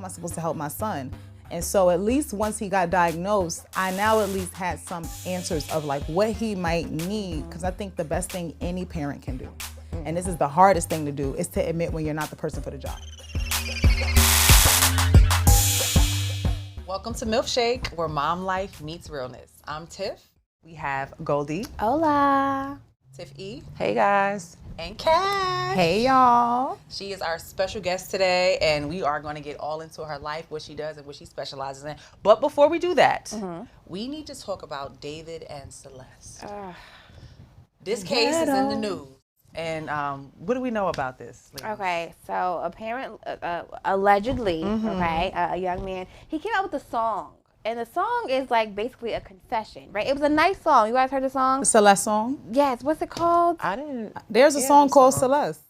am I supposed to help my son? And so at least once he got diagnosed, I now at least had some answers of like what he might need, because I think the best thing any parent can do, and this is the hardest thing to do, is to admit when you're not the person for the job. Welcome to Milfshake, where mom life meets realness. I'm Tiff. We have Goldi. Hola. Tiff E. Hey guys. And Kasha. Hey y'all. She is our special guest today, and we are going to get all into her life, what she does and what she specializes in. But before we do that, we need to talk about David and Celeste. This case is in the news. And what do we know about this, ladies? Okay, so apparently, allegedly, a young man, he came out with a song. And the song is like basically a confession, right? It was a nice song. You guys heard the song? The Celeste song? Yes. What's it called? I didn't. There's a song called Celeste.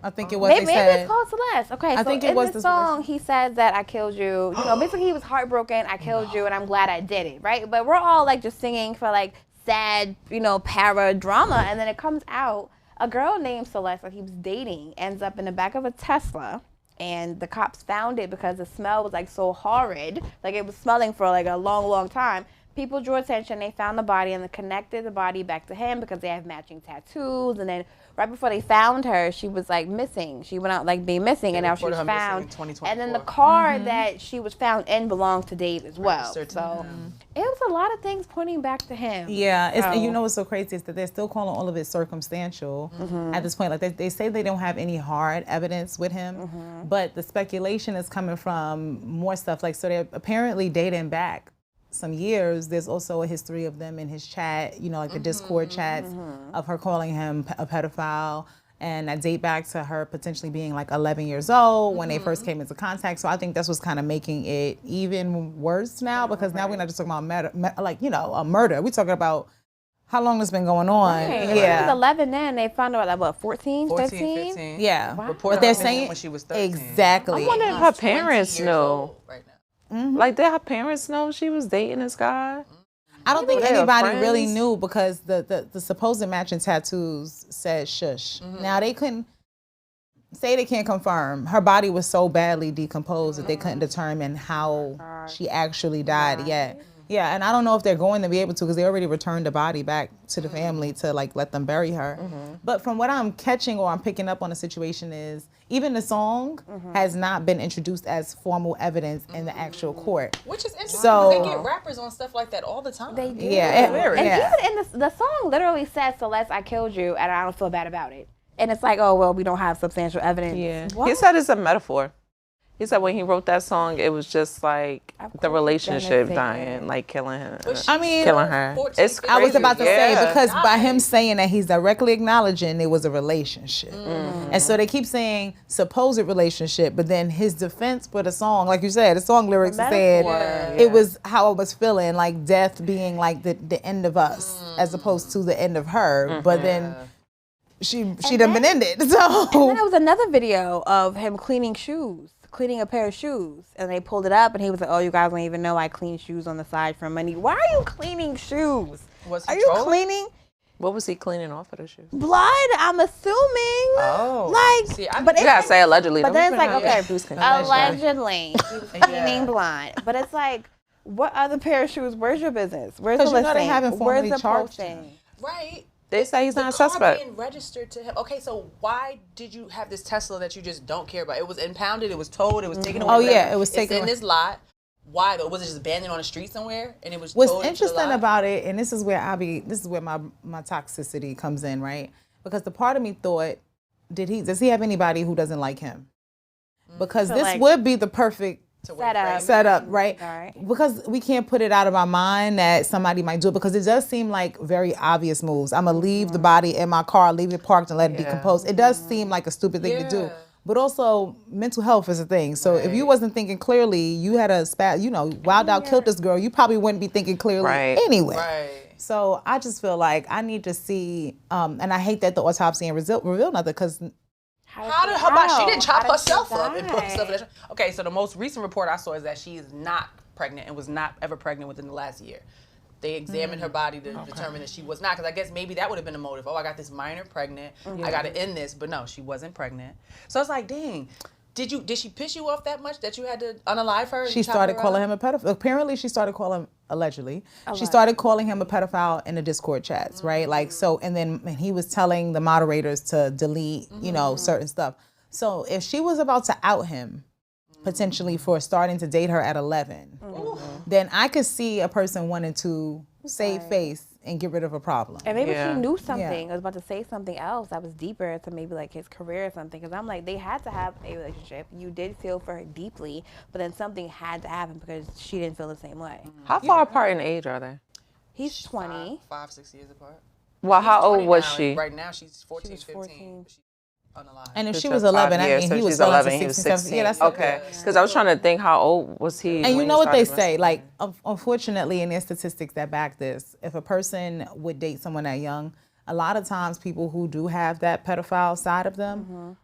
I think it was. Maybe it's called Celeste. Okay, I so think it in was the song, he says that I killed you. You know, basically he was heartbroken. I killed you, and I'm glad I did it, right? But we're all like just singing for like sad, you know, para drama, and then it comes out a girl named Celeste that he was dating ends up in the back of a Tesla. And the cops found it because the smell was like so horrid, like it was smelling for like a long, long time. People drew attention, they found the body and they connected the body back to him because they have matching tattoos. And then right before they found her, she was like missing. She went out like being missing, and now she was found. And then the car that she was found in belonged to Dave as well. So it was a lot of things pointing back to him. Yeah, and you know what's so crazy is that they're still calling all of it circumstantial at this point. Like they say they don't have any hard evidence with him, but the speculation is coming from more stuff. Like, so they're apparently dating back some years. There's also a history of them in his chat, you know, like the Discord chats of her calling him a pedophile, and that date back to her potentially being like 11 years old when they first came into contact. So I think that's what's kind of making it even worse now, because now we're not just talking about a murder. We're talking about how long it's been going on. Right. Yeah. She was 11 then. They found out at what, 14, 15? Yeah. Wow. Reported But they're missing saying when she was 13. exactly. I wonder if her parents know. Right now. Like, did her parents know she was dating this guy? I don't think Were they anybody really friends? knew, because the supposed matching tattoos said shush. Now they couldn't say, they can't confirm. Her body was so badly decomposed that they couldn't determine how she actually died yet. Yeah, and I don't know if they're going to be able to, because they already returned the body back to the family to like let them bury her. But from what I'm catching or I'm picking up on the situation is, even the song has not been introduced as formal evidence in the actual court. Which is interesting, So- because they get rappers on stuff like that all the time. They do. Yeah, And even in the song literally says, Celeste, I killed you, and I don't feel bad about it. And it's like, oh, well, we don't have substantial evidence. Yeah. What? He said it's a metaphor. He said when he wrote that song, it was just like the relationship dying, like killing him. I mean, killing her. 14, It's I was crazy. about to say, Yeah. because by him saying that, he's directly acknowledging it was a relationship. And so they keep saying supposed relationship, but then his defense for the song, like you said, the song lyrics said it was how I was feeling, like death being like the end of us as opposed to the end of her. But then she done been ended. So And then there was another video of him cleaning a pair of shoes, and they pulled it up, and he was like, oh, you guys don't even know I clean shoes on the side for money. Why are you cleaning shoes? Was he Are you trolling? cleaning What was he cleaning off of the shoes? blood? I'm assuming. Like, See, but You gotta say allegedly. But then it's like, Don't okay, put who's allegedly, he was cleaning blood. But it's like, what other pair of shoes? Where's your business? Where's the 'Cause you know they listing? haven't Where's formally the charged posting? Right. They say he's not a The car suspect. being registered to him. Okay, so why did you have this Tesla that you just don't care about? It was impounded, it was towed, it was taken away. Oh, whatever. yeah, it was taken It's in away. this lot. Why though? Was it just abandoned on the street somewhere? And it was what's towed into the interesting lot? about it, and this is where my toxicity comes in, right? Because the part of me thought, does he have anybody who doesn't like him? Because So, this like, would be the perfect Set up. right? All right. Because we can't put it out of our mind that somebody might do it, because it does seem like very obvious moves. I'm gonna leave the body in my car, leave it parked, and let it decompose. It does seem like a stupid thing to do. But also, mental health is a thing. So if you wasn't thinking clearly, you had a wild out killed this girl, you probably wouldn't be thinking clearly anyway. Right. So I just feel like I need to see, and I hate that the autopsy ain't revealed nothing, because How did her body? She didn't chop herself up and put herself in that. Okay, so the most recent report I saw is that she is not pregnant and was not ever pregnant within the last year. They examined her body to determine that she was not, because I guess maybe that would have been a motive. Oh, I got this minor pregnant. I got to end this. But no, she wasn't pregnant. So it's like, dang, Did she piss you off that much that you had to unalive her? She started calling him a pedophile. Apparently, she started calling him, allegedly, she started calling him a pedophile in the Discord chats, right? Like, so, and then he was telling the moderators to delete, you know, certain stuff. So if she was about to out him, potentially for starting to date her at 11, then I could see a person wanting to save face and get rid of a problem. And maybe she knew something. I was about to say something else that was deeper to maybe like his career or something. Because I'm like, they had to have a relationship. You did feel for her deeply, but then something had to happen because she didn't feel the same way. How far apart in age are they? He's 20. 5-6 years apart. Well, how old was she? Right now, she's 14, She was 15. 14. She's unalive. And if she was 11, I mean, so he was 11, he 16, was 17. 16. Yeah, that's okay. Because I was trying to think, how old was he? And you know what they say, like, unfortunately, in their statistics that back this, if a person would date someone that young, a lot of times people who do have that pedophile side of them,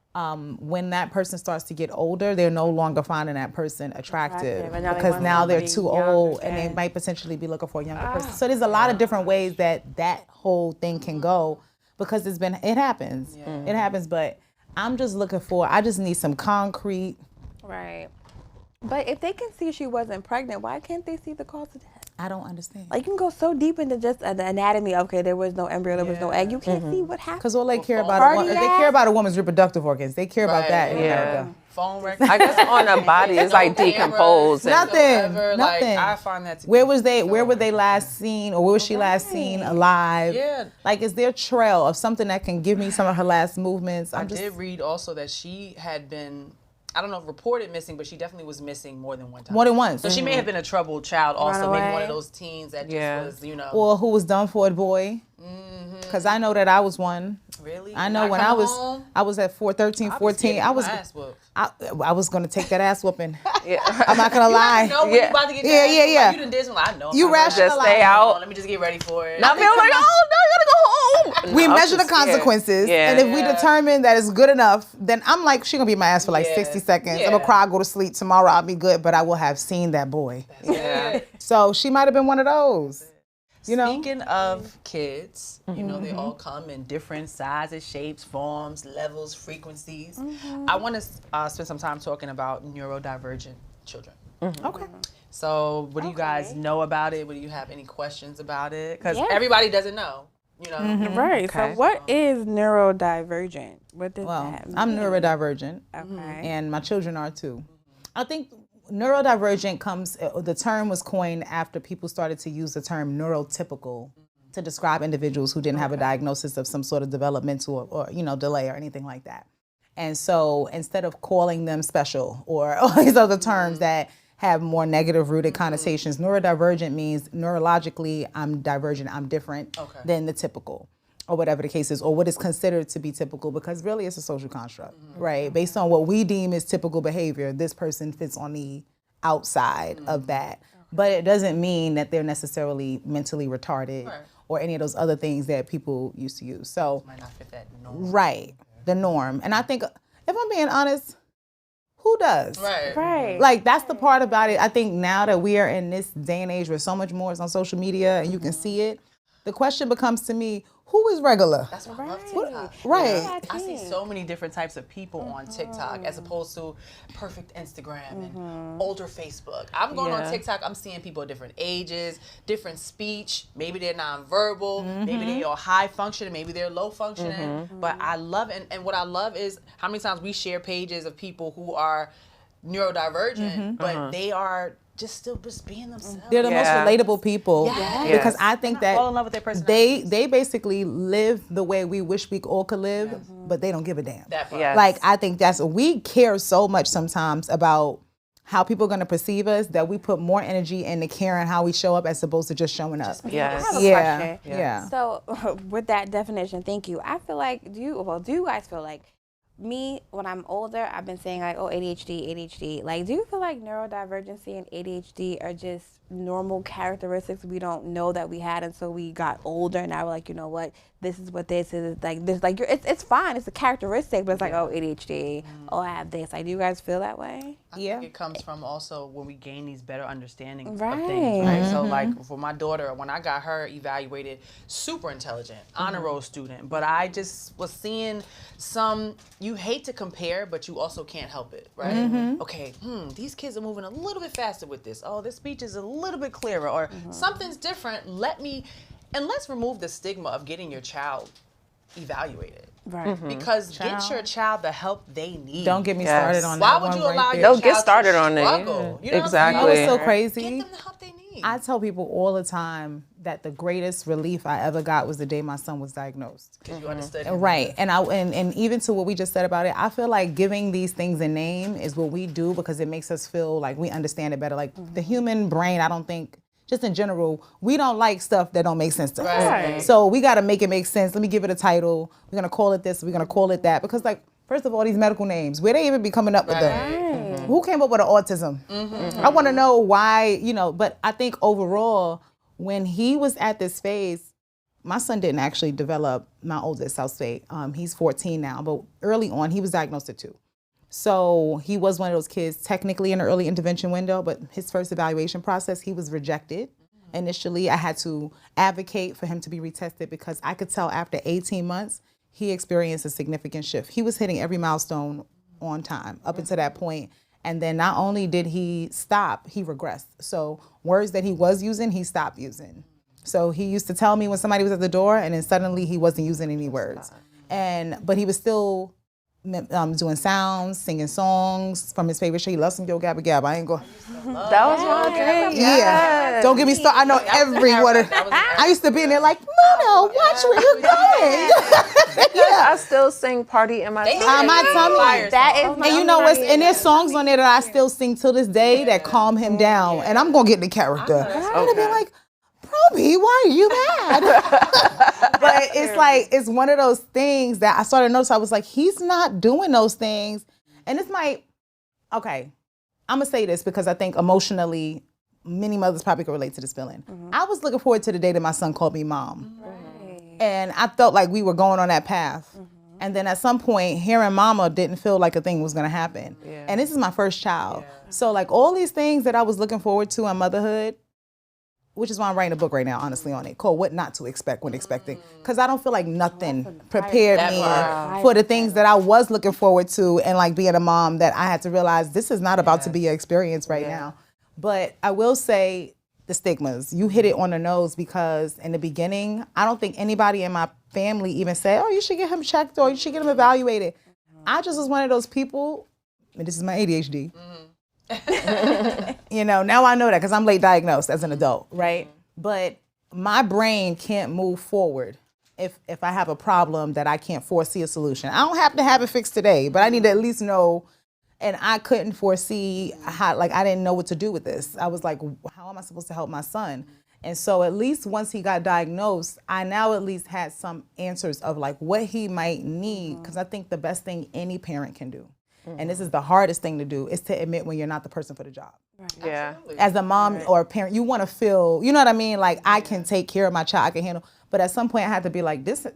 when that person starts to get older, they're no longer finding that person attractive And now because now they're too old and they younger. might potentially be looking for a younger person. So there's a lot of different ways that whole thing can go because it happens. It happens, but I just need some concrete. Right. But if they can see she wasn't pregnant, why can't they see the cause of death? I don't understand. Like, you can go so deep into just the anatomy. Okay, there was no embryo, there was no egg. You can't see what happened. Because all they care about, they care about a woman's reproductive organs. They care about that in Yeah. America. Phone record. I guess on the body is like decomposed. Nothing. Like, Nothing. I find that to be Where were they last seen, or where was she last seen alive? Yeah. Like, is there a trail of something that can give me some of her last movements? I did read also that she had been, I don't know if reported missing, but she definitely was missing more than one time. More than once. So she may have been a troubled child also. Maybe away. one of those teens that just was, you know. Or who was done for a boy. Because I know that I was one. Really? I know when I was at 13, 14, I was going to take that ass whooping. I'm not going to lie. You know when you about to get Yeah. like, you done did something. I know. You rationalize. Just stay out. Let me just get ready for it. I feel like, oh no, you gotta go home. We No, measure the I'm just scared. consequences, Yeah. and if we determine that it's good enough, then I'm like, she gonna be my ass for like 60 seconds. I'm gonna cry, go to sleep. Tomorrow I'll be good, but I will have seen that boy. Yeah. So she might have been one of those. You know? Speaking of kids, you know, they all come in different sizes, shapes, forms, levels, frequencies. I want to spend some time talking about neurodivergent children. Okay. So what do you guys know about it? What do you have any questions about it? Because everybody doesn't know, you know. Right. Okay. So what is neurodivergent? What does that mean? I'm neurodivergent, Okay. and my children are too. I think neurodivergent the term was coined after people started to use the term neurotypical to describe individuals who didn't have a diagnosis of some sort of developmental or delay or anything like that. And so instead of calling them special or all these other terms that have more negative rooted connotations, neurodivergent means neurologically I'm divergent, I'm different than the typical, or whatever the case is, or what is considered to be typical, because really it's a social construct, right? Based on what we deem as typical behavior, this person fits on the outside of that. But it doesn't mean that they're necessarily mentally retarded or any of those other things that people used to use. So, Might not fit that norm. right, the norm. And I think, if I'm being honest, who does? Right. Like, that's the part about it. I think now that we are in this day and age where so much more is on social media and you can see it, the question becomes to me, who is regular? That's why I love TikTok. Right. Yeah. I see so many different types of people on TikTok as opposed to perfect Instagram and older Facebook. I'm going on TikTok, I'm seeing people of different ages, different speech. Maybe they're nonverbal, maybe they are high functioning, maybe they're low functioning. But I love it. And what I love is how many times we share pages of people who are neurodivergent, but they are just being themselves. They're the most relatable people because I think that fall in love with their personality. they basically live the way we wish we all could live, but they don't give a damn. That part. Yes. Like, I think we care so much sometimes about how people are going to perceive us that we put more energy into caring how we show up as opposed to just showing up. Yes. I have a question. Yeah. So with that definition, thank you. I feel like, do you guys feel like, me, when I'm older, I've been saying like, oh, ADHD. Like, do you feel like neurodivergency and ADHD are just normal characteristics we don't know that we had until we got older? And now we're like, you know what, this is what this is. Like, this, like, it's fine. It's a characteristic, but it's like, oh, ADHD. Oh, I have this. Like, do you guys feel that way? I think it comes from also when we gain these better understandings Right. of things, right? So like for my daughter, when I got her evaluated, super intelligent, honor roll student, but I just was seeing you hate to compare, but you also can't help it, right? Okay, these kids are moving a little bit faster with this. Oh, this speech is a little bit clearer, or something's different. Let's remove the stigma of getting your child evaluated. Right. Because get your child the help they need. Don't get me started on Why that would one you right allow there. your Don't get child started to on it. struggle? You know Exactly. what I'm You know what's so crazy? Get them the help they need. I tell people all the time that the greatest relief I ever got was the day my son was diagnosed. Because you understood him. Right, and even to what we just said about it, I feel like giving these things a name is what we do because it makes us feel like we understand it better. Like the human brain, I don't think, just in general, we don't like stuff that don't make sense to us. Right. So we got to make it make sense. Let me give it a title. We're gonna call it this. We're gonna call it that. Because like, first of all, these medical names, where they even be coming up with them? Who came up with autism? I want to know why. But I think overall, when he was at this phase, my son didn't actually develop. My oldest, South State, he's 14 now, but early on he was diagnosed at 2. So he was one of those kids technically in the early intervention window, but his first evaluation process, he was rejected. Initially, I had to advocate for him to be retested because I could tell after 18 months, he experienced a significant shift. He was hitting every milestone on time up until that point. And then not only did he stop, he regressed. So words that he was using, he stopped using. So he used to tell me when somebody was at the door and then suddenly he wasn't using any words. But he was still doing sounds, singing songs from his favorite show. He loves some Yo Gabba Gabba. I ain't going. That was my dream. Yeah. Don't get me started. I know everyone. I used to be in there like, Mono, watch where you're going. I still sing Party in My Tummy. My tummy. That is my And you know what's, and there's songs on there that I still sing till this day that calm him down. And I'm going to get in the character. I'm going to be like, Proby, why are you mad? But it's like, it's one of those things that I started to notice. I was like, he's not doing those things. And it's okay, I'm going to say this because I think emotionally, many mothers probably can relate to this feeling. I was looking forward to the day that my son called me mom. And I felt like we were going on that path. And then at some point, hearing mama didn't feel like a thing was going to happen. And this is my first child. So like all these things that I was looking forward to in motherhood, which is why I'm writing a book right now, honestly, on it, called What Not to Expect When Expecting. Because I don't feel like nothing prepared me for the things that I was looking forward to, and like being a mom, that I had to realize this is not about to be an experience right now. But I will say the stigmas, you hit it on the nose, because in the beginning, I don't think anybody in my family even said, oh, you should get him checked or you should get him evaluated. I just was one of those people, and this is my ADHD. Now I know that because I'm late diagnosed as an adult, right? But my brain can't move forward if I have a problem that I can't foresee a solution. I don't have to have it fixed today, but I need to at least know. And I couldn't foresee how, I didn't know what to do with this. I was like, how am I supposed to help my son? And so at least once he got diagnosed, I now at least had some answers of what he might need, because I think the best thing any parent can do, and this is the hardest thing to do, is to admit when you're not the person for the job. Right. Yeah. As a mom or a parent, you want to feel, you know what I mean? Like, I can take care of my child, I can handle. But at some point, I had to be like, this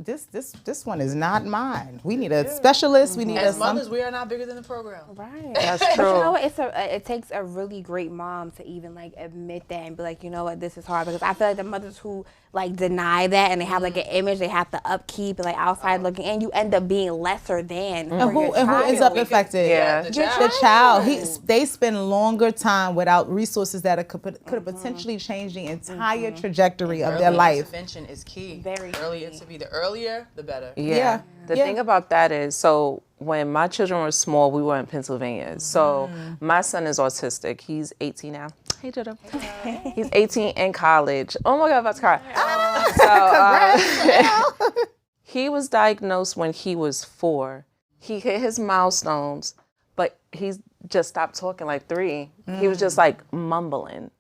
one is not mine. We need a specialist. We need As mothers, we are not bigger than the program. Right. That's But true. you know what? It takes a really great mom to even admit that and be like, you know what, this is hard. Because I feel like the mothers who deny that and they have an image they have to upkeep and outside looking, and you end up being lesser than. And who ends up affected? Yeah. The child. They spend longer time without resources that could have potentially changed the entire trajectory of their life. Intervention is key. Very early key. The earlier, the better. Yeah. The thing about that is, so when my children were small, we were in Pennsylvania. So my son is autistic. He's 18 now. Hey, Jodo. He's 18 in college. Oh my God, I'm about to cry. So he was diagnosed when he was 4. He hit his milestones, but he's just stopped talking 3. He was just mumbling,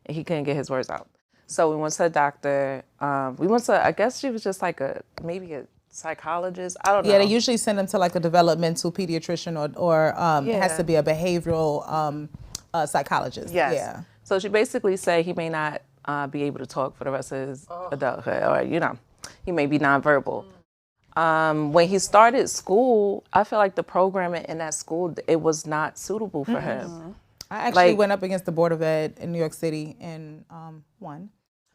and he couldn't get his words out. So we went to the doctor. We went to, I guess she was just maybe a psychologist. I don't know. Yeah, they usually send them to a developmental pediatrician or it has to be a behavioral psychologist. Yes. Yeah. So she basically said he may not be able to talk for the rest of his adulthood, or he may be nonverbal. When he started school, I feel like the programming in that school, it was not suitable for him. I actually went up against the Board of Ed in New York City and won.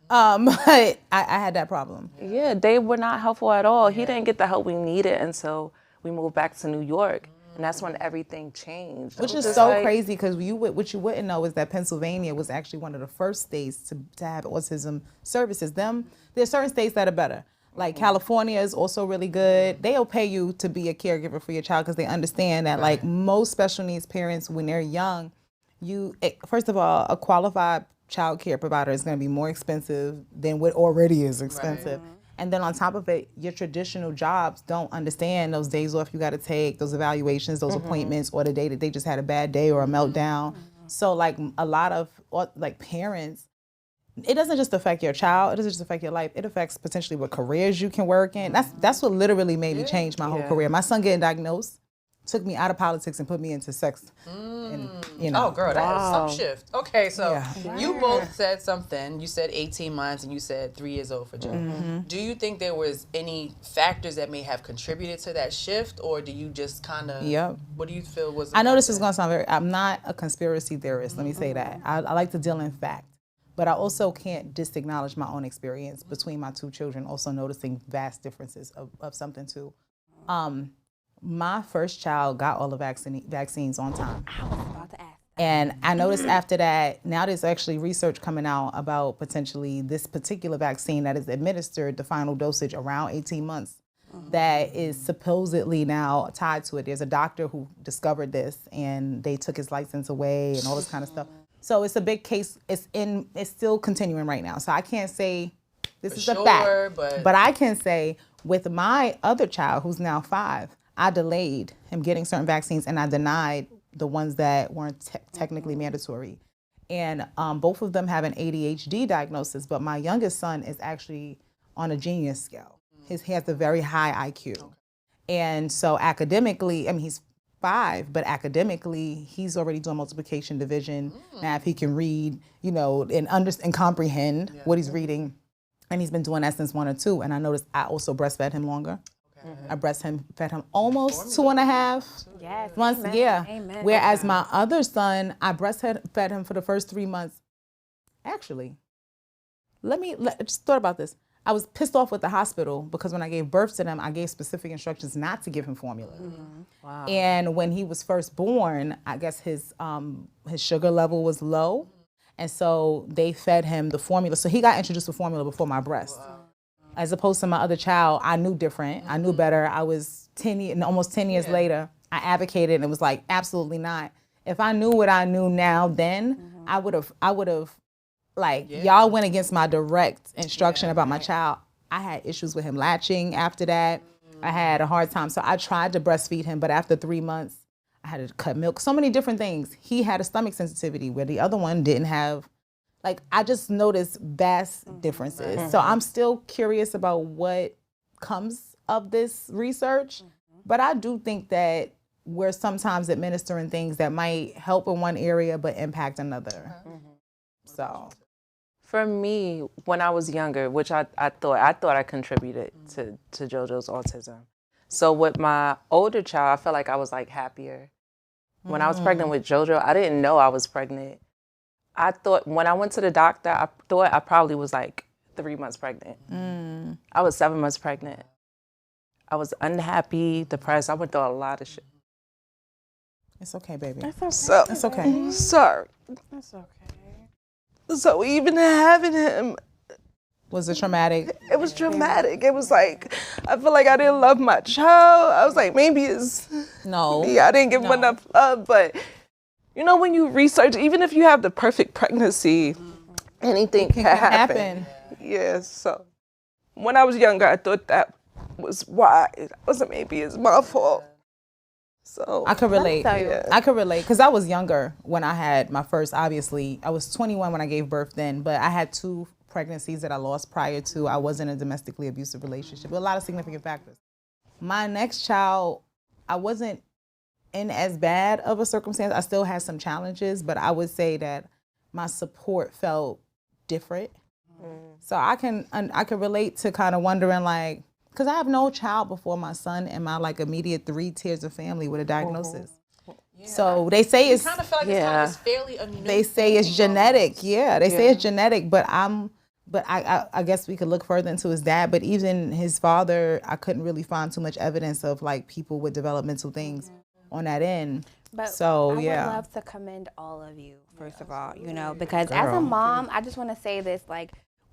But I had that problem. Yeah, they were not helpful at all. He didn't get the help we needed until we moved back to New York. And that's when everything changed. Which is so crazy, because what you wouldn't know is that Pennsylvania was actually one of the first states to have autism services. There's certain states that are better. Like California is also really good. They'll pay you to be a caregiver for your child because they understand that like most special needs parents, when they're young, first of all, a qualified child care provider is going to be more expensive than what already is expensive. Right. And then on top of it, your traditional jobs don't understand those days off you got to take, those evaluations, those appointments, or the day that they just had a bad day or a meltdown. So like a lot of like parents, it doesn't just affect your child, it doesn't just affect your life, it affects potentially what careers you can work in. That's what literally made me change my whole career. My son getting diagnosed took me out of politics and put me into sex. And, Oh, girl, that is some shift. Okay, so you both said something. You said 18 months and you said 3 years old for Joe. Do you think there was any factors that may have contributed to that shift, or do you just kind of, what do you feel was... I know this is going to sound I'm not a conspiracy theorist, let me say that. I like to deal in fact. But I also can't disacknowledge my own experience between my two children, also noticing vast differences of something too. My first child got all the vaccines on time. I was about to ask. And I noticed after that, now there's actually research coming out about potentially this particular vaccine that is administered, the final dosage around 18 months, that is supposedly now tied to it. There's a doctor who discovered this and they took his license away and all this kind of stuff. So it's a big case. It's still continuing right now. So I can't say this is a fact, but I can say with my other child, who's now 5, I delayed him getting certain vaccines and I denied the ones that weren't technically mandatory. And both of them have an ADHD diagnosis, but my youngest son is actually on a genius scale. He has a very high IQ. And so academically, I mean, he's 5, but academically, he's already doing multiplication, division, math. He can read, and comprehend what he's reading. And he's been doing that since 1 or 2. And I noticed I also breastfed him longer. I breastfed him almost 2.5 months. Amen. Yeah. Amen. Whereas my other son, I breastfed him for the first 3 months. Actually, just thought about this. I was pissed off with the hospital because when I gave birth to them, I gave specific instructions not to give him formula. Wow. And when he was first born, I guess his sugar level was low. And so they fed him the formula. So he got introduced to formula before my breast. Wow. As opposed to my other child, I knew different. I knew better. I was almost 10 years later, I advocated and it was like, absolutely not. If I knew what I knew now then, I would have y'all went against my direct instruction about my child. I had issues with him latching after that. I had a hard time. So I tried to breastfeed him, but after 3 months, I had to cut milk. So many different things. He had a stomach sensitivity where the other one didn't have. I just noticed vast differences. So I'm still curious about what comes of this research, but I do think that we're sometimes administering things that might help in one area but impact another. So, for me, when I was younger, which I thought I contributed to JoJo's autism. So with my older child, I felt like I was happier. When I was pregnant with JoJo, I didn't know I was pregnant. I thought when I went to the doctor, I thought I probably was 3 months pregnant. I was 7 months pregnant. I was unhappy, depressed. I went through a lot of shit. It's okay, baby. That's okay. So, it's okay. Sorry. That's okay. So even having him, was it traumatic? It was traumatic. It was I feel like I didn't love my child. I was maybe it's me. I didn't give him enough love, but when you research, even if you have the perfect pregnancy, anything can happen. Yeah, so when I was younger, I thought that was why. It wasn't maybe it's my fault. So I could relate. I could relate because I was younger when I had my first, obviously. I was 21 when I gave birth then, but I had 2 pregnancies that I lost prior to. I was in a domestically abusive relationship with a lot of significant factors. My next child, I wasn't in as bad of a circumstance. I still had some challenges, but I would say that my support felt different. So I can relate to kind of wondering because I have no child before my son and my like immediate 3 tiers of family with a diagnosis. Yeah. So they say it's kind of feel like it's fairly unknown. They say it's genetic. Yeah, they say it's genetic, but I guess we could look further into his dad, but even his father, I couldn't really find too much evidence of like people with developmental things on that end. But so I would love to commend all of you, first of all, you know, because as a mom, I just want to say this, like,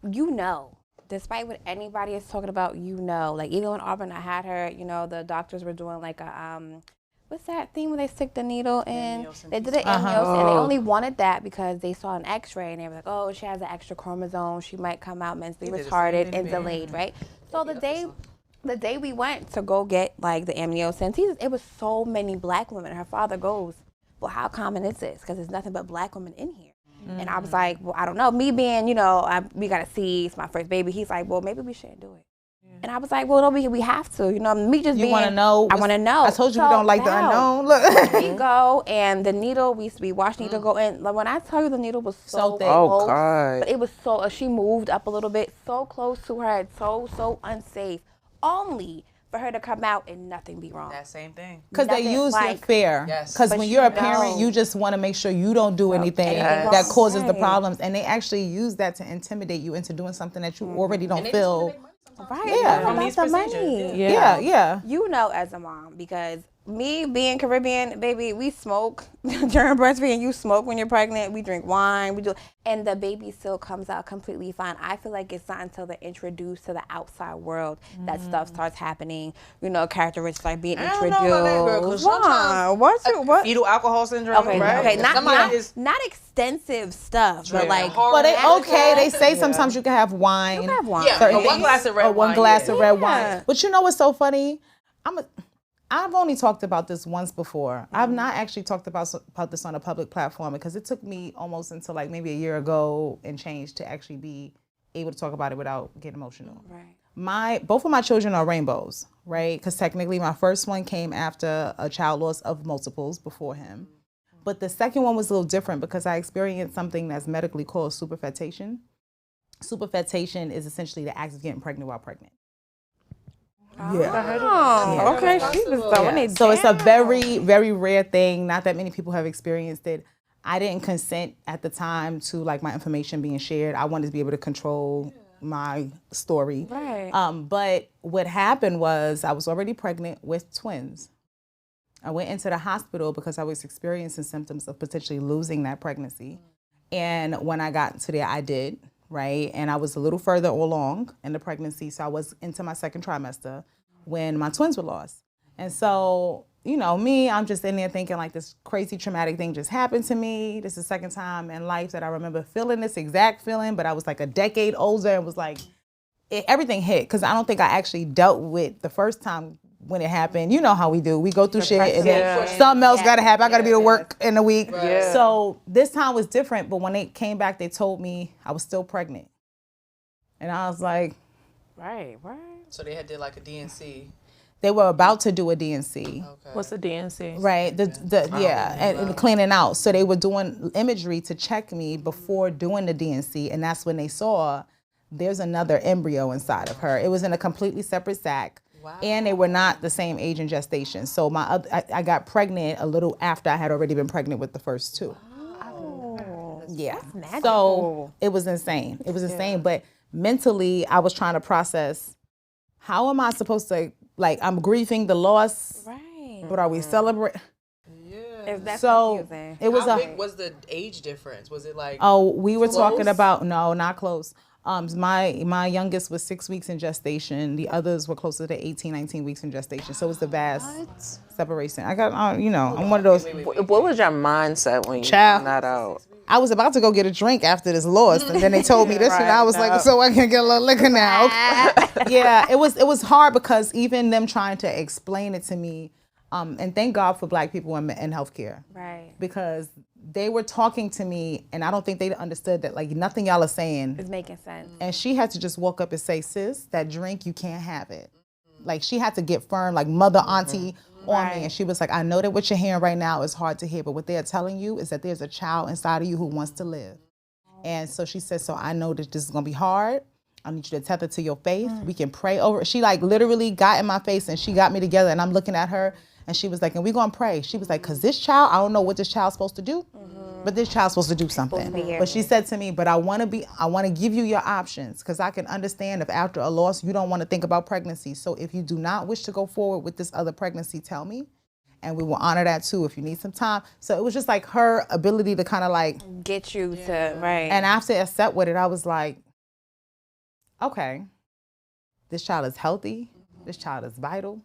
you know, despite what anybody is talking about, you know, like even when Auburn, I had her, you know, the doctors were doing like a, what's that thing where they stick the needle in? They did an amniosis, and they only wanted that because they saw an x-ray and they were like, oh, she has an extra chromosome. She might come out mentally retarded and delayed, right? So the day we went to go get like the amniocentesis, it was so many black women. Her father goes, well, how common is this? Because there's nothing but black women in here. And I was like, well, I don't know. Me being, you know, we got to see, it's my first baby. He's like, well, maybe we shouldn't do it. And I was like, well, no, we have to. You know, me just being. You want to know? I want to know. I told you we don't like the unknown. Look. We go, and the needle, we watched needle go in. Like, when I tell you the needle was so thick. Oh, God. But it was so, she moved up a little bit, so close to her head, so unsafe. Only for her to come out and nothing be wrong. That same thing. Because they use it fair. Because when you're a parent, you just want to make sure you don't do anything that causes the problems. And they actually use that to intimidate you into doing something that you already don't feel. Right. Yeah. From these procedures. Yeah. You know, as a mom, because me being Caribbean, baby, we smoke during breastfeeding. You smoke when you're pregnant. We drink wine. We do, and the baby still comes out completely fine. I feel like it's not until they're introduced to the outside world that stuff starts happening. You know, characteristics like being introduced. I don't know about that, girl, what? Fetal alcohol syndrome, right? Okay, not extensive stuff, but like. Well, they say sometimes you can have wine. You can have wine. Yeah, one glass of red wine. One glass of red wine. But you know what's so funny? I've only talked about this once before. I've not actually talked about this on a public platform because it took me almost until like maybe a year ago and change to actually be able to talk about it without getting emotional. Right. Both of my children are rainbows, right? Because technically my first one came after a child loss of multiples before him. But the second one was a little different because I experienced something that's medically called superfetation. Superfetation is essentially the act of getting pregnant while pregnant. Oh, okay. She was throwing it So it's a very, very rare thing. Not that many people have experienced it. I didn't consent at the time to like my information being shared. I wanted to be able to control my story. Right. But what happened was I was already pregnant with twins. I went into the hospital because I was experiencing symptoms of potentially losing that pregnancy. And when I got to there, I did. Right, and I was a little further along in the pregnancy, so I was into my second trimester when my twins were lost. And so, you know, I'm just in there thinking like this crazy traumatic thing just happened to me. This is the second time in life that I remember feeling this exact feeling, but I was like a decade older and was like, everything hit, because I don't think I actually dealt with the first time when it happened. You know how we do. We go through shit and then something else got to happen. I got to be to work in a week. Right. So this time was different, but when they came back, they told me I was still pregnant. And I was like, right. So they had did like a DNC. They were about to do a DNC. Okay. What's a DNC? Right, and cleaning out. So they were doing imagery to check me before doing the DNC, and that's when they saw there's another embryo inside of her. It was in a completely separate sac. Wow. And they were not the same age in gestation. So I got pregnant a little after I had already been pregnant with the first two. Oh, yeah. That's magical. So it was insane. It was insane. But mentally, I was trying to process, how am I supposed to, like, I'm grieving the loss, right? But are we celebrating? So confusing. It was. How big was the age difference? Was it like? Oh, we were talking about, no, not close. My youngest was 6 weeks in gestation. The others were closer to 18, 19 weeks in gestation. So it was a vast separation. I got, I'm one of those. What was your mindset when you found that out? I was about to go get a drink after this loss, and then they told me this, and I was like, so I can get a little liquor now. Yeah, it was hard because even them trying to explain it to me, and thank God for Black people in healthcare. Right. Because they were talking to me, and I don't think they understood that, like, nothing y'all are saying is making sense. And she had to just walk up and say, sis, that drink, you can't have it. Like, she had to get firm, like mother, auntie on me. And she was like, I know that what you're hearing right now is hard to hear, but what they're telling you is that there's a child inside of you who wants to live. And so she said, so I know that this is going to be hard. I need you to tether to your faith. We can pray over it. She like literally got in my face and she got me together and I'm looking at her and she was like, and we gonna pray. She was like, cause this child, I don't know what this child's supposed to do, but this child's supposed to do something. But she said to me, but I wanna give you your options, cause I can understand if after a loss, you don't wanna think about pregnancy. So if you do not wish to go forward with this other pregnancy, tell me. And we will honor that too if you need some time. So it was just like her ability to kind of like get you to, right. And after I sat with it, I was like, okay, this child is healthy. This child is vital.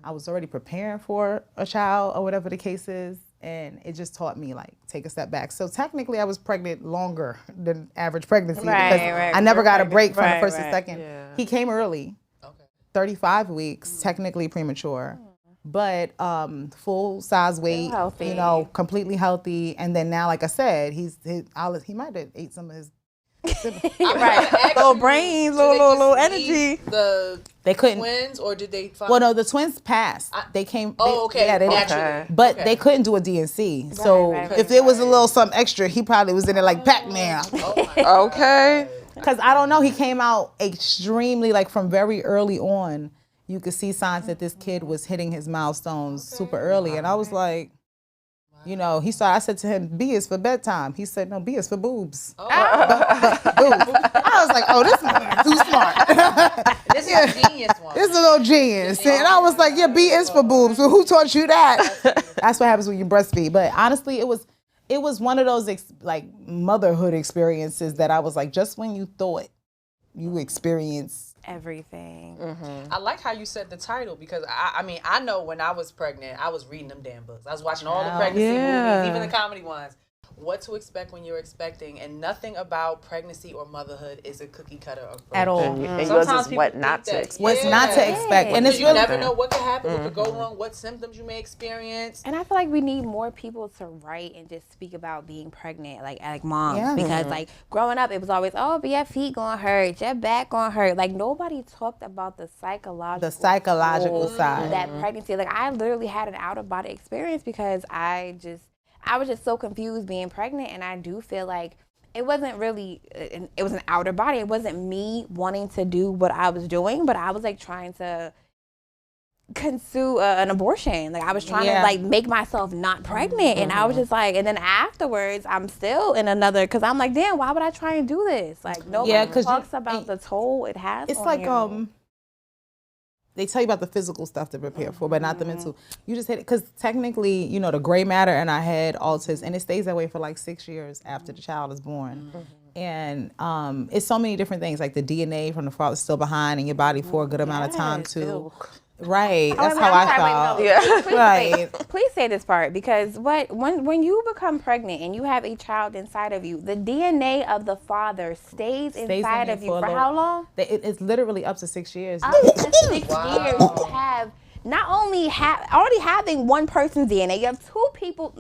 I was already preparing for a child or whatever the case is. And it just taught me like, take a step back. So technically I was pregnant longer than average pregnancy because I never got a break from the first to second. Yeah. He came early, 35 weeks, technically premature. But full size weight, you know, completely healthy. And then now, like I said, he might have ate some of his little brains, little energy. They couldn't twins, or did they find? Well, no, the twins passed. They came. Okay. Yeah, naturally. But they couldn't do a DNC. So if there was a little something extra, he probably was in it like Pac-Man. Okay. Because I don't know, he came out extremely, like from very early on. You could see signs that this kid was hitting his milestones super early. And I was like, you know, I said to him, B is for bedtime. He said, no, B is for boobs. Boobs. I was like, oh, this is too smart. This is a genius one. This is a little genius. And I was like, yeah, B is for boobs. Well, who taught you that? That's what happens when you breastfeed. But honestly, it was one of those like motherhood experiences that I was like, just when you thought you experienced everything. I like how you said the title, because I mean, I know when I was pregnant, I was reading them damn books. I was watching all the pregnancy movies, even the comedy ones. What to expect when you're expecting, and nothing about pregnancy or motherhood is a cookie cutter approach. At all. And yours is what not to expect. What's not to expect. And you never know what could happen, what could go wrong, what symptoms you may experience. And I feel like we need more people to write and just speak about being pregnant, like moms. Because like growing up, it was always, oh, but your feet gonna hurt, your back gonna hurt. Like nobody talked about the psychological side. That pregnancy. Like I literally had an out-of-body experience because I was just so confused being pregnant, and I do feel like it wasn't really, it was an outer body. It wasn't me wanting to do what I was doing, but I was like trying to consume an abortion. Like I was trying to like make myself not pregnant, and I was just like, and then afterwards I'm still in another, because I'm like, damn, why would I try and do this? Like nobody talks about the toll it has. It's on like you. They tell you about the physical stuff to prepare for, but not the mental. You just hit it, because technically, you know, the gray matter in our head alters, and it stays that way for like 6 years after the child is born. And it's so many different things, like the DNA from the father still behind in your body for a good amount of time too. Right, that's how I felt. Please say this part, because when you become pregnant and you have a child inside of you, the DNA of the father stays inside of you for how long? It's literally up to 6 years. Up to 6 years, you have not only already having one person's DNA, you have two people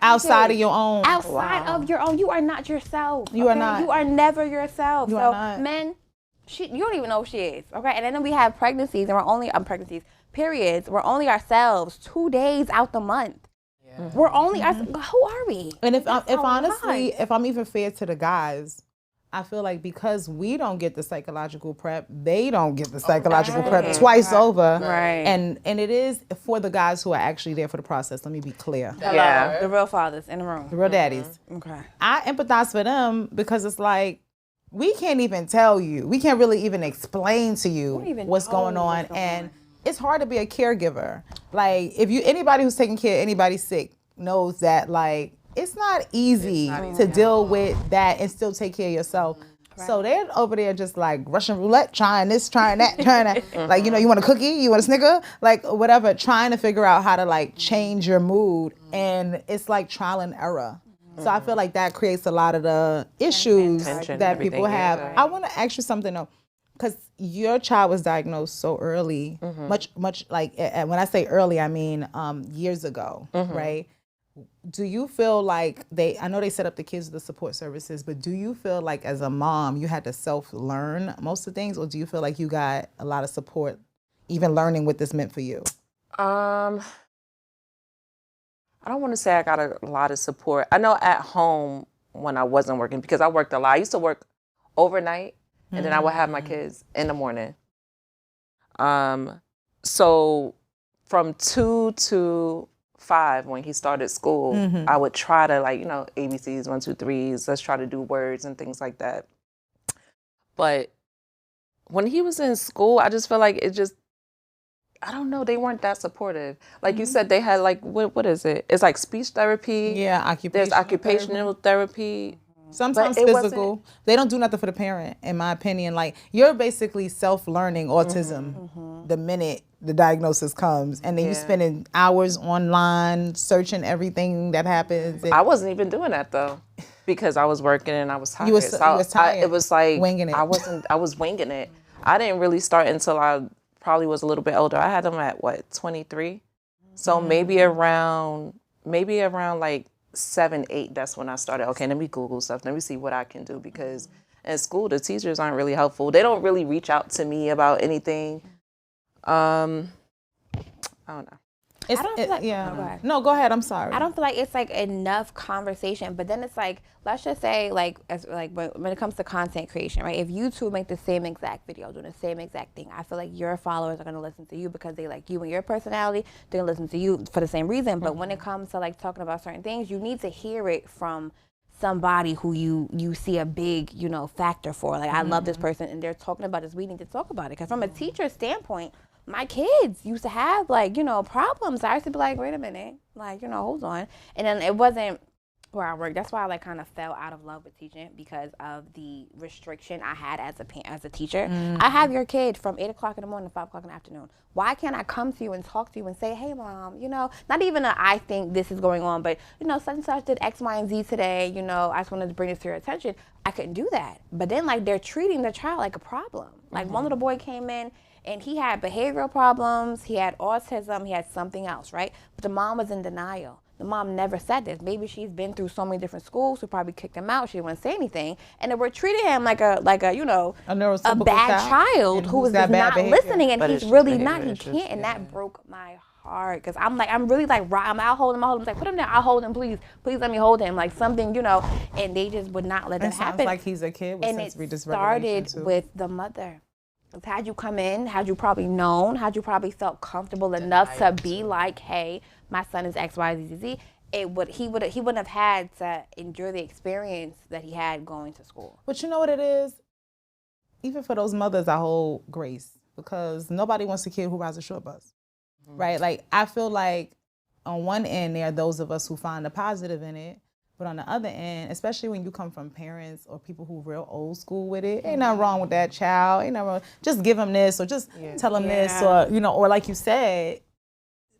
outside of your own. Outside of your own, you are not yourself. You are not. You are never yourself. You are not. Men. You don't even know who she is, okay? And then we have pregnancies, and we're only periods. We're only ourselves 2 days out the month. Yeah. We're only who are we? And if I'm even fair to the guys, I feel like because we don't get the psychological prep, they don't get the psychological prep twice over. Right. And it is for the guys who are actually there for the process. Let me be clear. Yeah. The real fathers in the room. The real daddies. Okay. I empathize for them because it's like, we can't even tell you. We can't really even explain to you what's going on. And it's hard to be a caregiver. Like, anybody who's taking care of anybody sick knows that, like, it's not easy to deal with that and still take care of yourself. Right. So they're over there just like Russian roulette, trying this, trying that, trying that. Like, you know, you want a cookie? You want a Snicker? Like, whatever, trying to figure out how to, like, change your mood. And it's like trial and error. So I feel like that creates a lot of the issues that people have. I want to ask you something though, because your child was diagnosed so early, much like, and when I say early, I mean years ago, right? Do you feel like I know they set up the kids with the support services, but do you feel like as a mom, you had to self-learn most of the things, or do you feel like you got a lot of support, even learning what this meant for you? I don't want to say I got a lot of support. I know at home when I wasn't working, because I worked a lot. I used to work overnight, and then I would have my kids in the morning. So from 2 to 5, when he started school, I would try to, like, you know, ABCs, 1, 2, 3s, let's try to do words and things like that. But when he was in school, I just feel like it just, I don't know, they weren't that supportive. Like you said, they had like, what is it? It's like speech therapy. Yeah, There's occupational therapy. Sometimes But it physical. They don't do nothing for the parent, in my opinion. Like, you're basically self-learning autism the minute the diagnosis comes. And then you're spending hours online searching everything that happens. I wasn't even doing that, though, because I was working and I was tired. You was tired. It was like, winging it. I was winging it. I didn't really start until I probably was a little bit older. I had them at, 23? So maybe around like 7, 8, that's when I started, okay, let me Google stuff. Let me see what I can do, because in school, the teachers aren't really helpful. They don't really reach out to me about anything. I don't know. I don't feel like, No, go ahead. I'm sorry. I don't feel like it's like enough conversation, but then it's like, let's just say like when it comes to content creation, right? If you two make the same exact video, doing the same exact thing, I feel like your followers are going to listen to you because they like you and your personality. They're going to listen to you for the same reason. But when it comes to like talking about certain things, you need to hear it from somebody who you see a big, you know, factor for. Like, I love this person and they're talking about this. We need to talk about it. Because from a teacher standpoint, my kids used to have, like, you know, problems. I used to be like, wait a minute, like, you know, hold on. And then it wasn't where I worked. That's why I like kind of fell out of love with teaching, because of the restriction I had as a teacher. I have your kid from 8 o'clock in the morning to 5 o'clock in the afternoon. Why can't I come to you and talk to you and say, hey, mom, you know, not even I think this is going on, but, you know, such and such did X, Y, and Z today. You know, I just wanted to bring this to your attention. I couldn't do that. But then, like, they're treating the child like a problem. Like, one little boy came in, and he had behavioral problems, he had autism, he had something else, right? But the mom was in denial. The mom never said this. Maybe she's been through so many different schools who probably kicked him out. She didn't want to say anything. And then we're treating him like a you know, a bad child who is just not listening, and he's really not. He can't, and that broke my heart, because I'm really like, I'll hold him. I was like, put him down. I'll hold him, please let me hold him, like something, you know. And they just would not let it happen. Sounds like he's a kid with sensory dysregulation. And it started with the mother. Had you come in, had you probably known, had you probably felt comfortable enough to be like, hey, my son is X, Y, Z, Z, he wouldn't have had to endure the experience that he had going to school. But you know what it is? Even for those mothers, I hold grace, because nobody wants a kid who rides a short bus, right? Like, I feel like on one end, there are those of us who find the positive in it. But on the other end, especially when you come from parents or people who real old school with it, ain't nothing wrong with that child. Ain't nothing wrong. Just give them this, or just tell them this, or, you know, or like you said,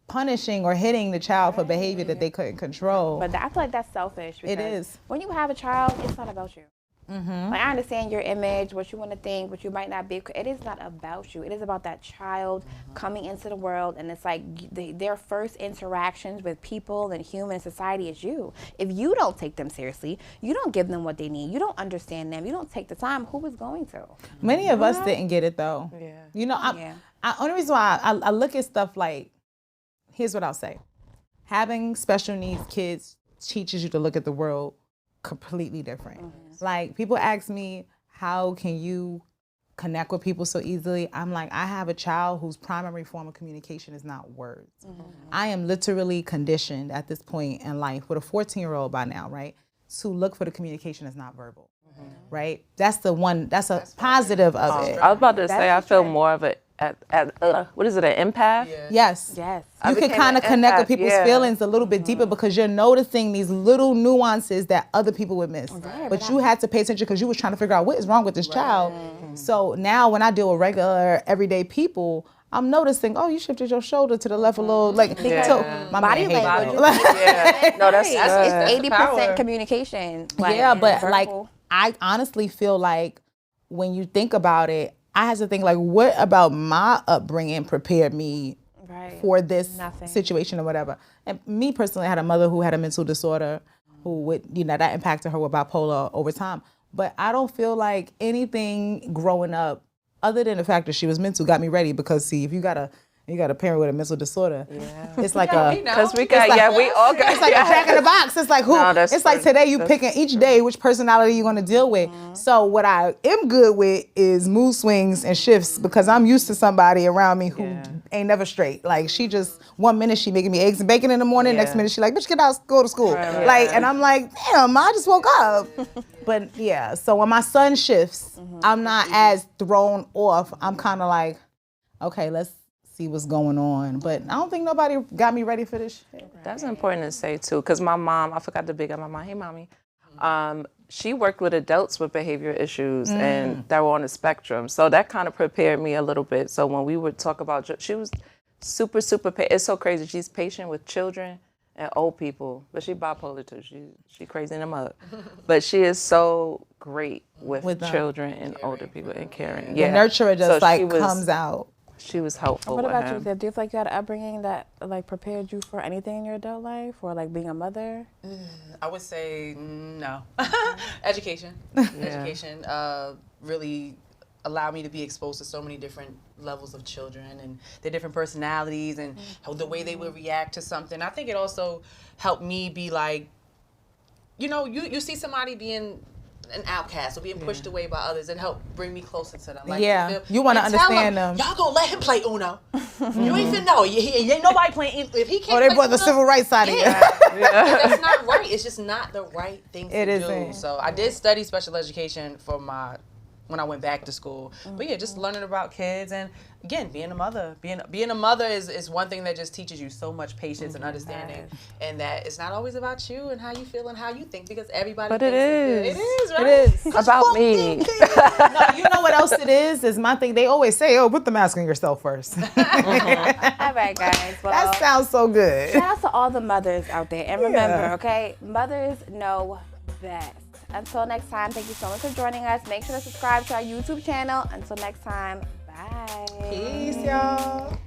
punishing or hitting the child for behavior that they couldn't control. But I feel like that's selfish. It is. When you have a child, it's not about you. Like, I understand your image, what you want to think, what you might not be. It is not about you. It is about that child coming into the world, and it's like their first interactions with people and human society is you. If you don't take them seriously, you don't give them what they need, you don't understand them, you don't take the time, who is going to? Many of us didn't get it, though. Yeah. You know, only reason why I look at stuff like, here's what I'll say. Having special needs kids teaches you to look at the world completely different. Like, people ask me, how can you connect with people so easily? I'm like, I have a child whose primary form of communication is not words. I am literally conditioned at this point in life with a 14-year-old by now, right, to look for the communication that's not verbal, right? That's a positive of it. I was about to say, I feel more of it what is it, an empath? Yes. You can kind of connect with people's feelings a little bit deeper, because you're noticing these little nuances that other people would miss. But you had to pay attention because you was trying to figure out what is wrong with this child. So now when I deal with regular, everyday people, I'm noticing, oh, you shifted your shoulder to the left a little, like, so my body language. No, that's it's 80% communication. Like, but verbal. Like, I honestly feel like when you think about it, I had to think, like, what about my upbringing prepared me for this situation or whatever? And me personally, I had a mother who had a mental disorder, who would, you know, that impacted her with bipolar over time. But I don't feel like anything growing up, other than the fact that she was mental, got me ready. Because, see, if you got a You got a parent with a mental disorder. Yeah. It's like Because we got, we all got. it's like a jack in the box. It's like who? No, that's it's like true. today you picking each day which personality you're gonna deal with. So what I am good with is mood swings and shifts because I'm used to somebody around me who ain't never straight. Like she just 1 minute she making me eggs and bacon in the morning, next minute she like, bitch, get out, go to school. Right. Like, and I'm like, damn, I just woke up. But yeah, so when my son shifts, I'm not as thrown off. I'm kind of like, okay, let's see what's going on. But I don't think nobody got me ready for this shit. That's important to say too, because my mom, I forgot to big up my mom. Hey, mommy. She worked with adults with behavioral issues and that were on the spectrum. So that kind of prepared me a little bit. So when we would talk about, she was super, it's so crazy. She's patient with children and old people, but she bipolar too. She crazy in the mud. But she is so great with children and older people and caring. The nurturer just comes out. She was helpful. What with about him. you? Do you feel like you had an upbringing that like prepared you for anything in your adult life, or like being a mother? I would say no. Education. Education really allowed me to be exposed to so many different levels of children and their different personalities and how the way they would react to something. I think it also helped me be like, you know, you see somebody being an outcast or being pushed away by others and help bring me closer to them. Like, you want to understand them. Y'all gonna let him play Uno. You ain't even know. Ain't nobody playing. If he can't. They brought the civil rights side of you. That's not right. It's just not the right thing to do. Isn't. So I did study special education for when I went back to school. But yeah, just learning about kids and again, being a mother. Being a mother is one thing that just teaches you so much patience and understanding, and that it's not always about you and how you feel and how you think because everybody. But thinks it is. It is, right? It is about me. No, you know what else it is my thing. They always say, "Oh, put the mask on yourself first." All right, guys. Well, that sounds so good. Shout out to all the mothers out there, and remember, okay, mothers know best. Until next time, thank you so much for joining us. Make sure to subscribe to our YouTube channel. Until next time, bye. Peace, y'all.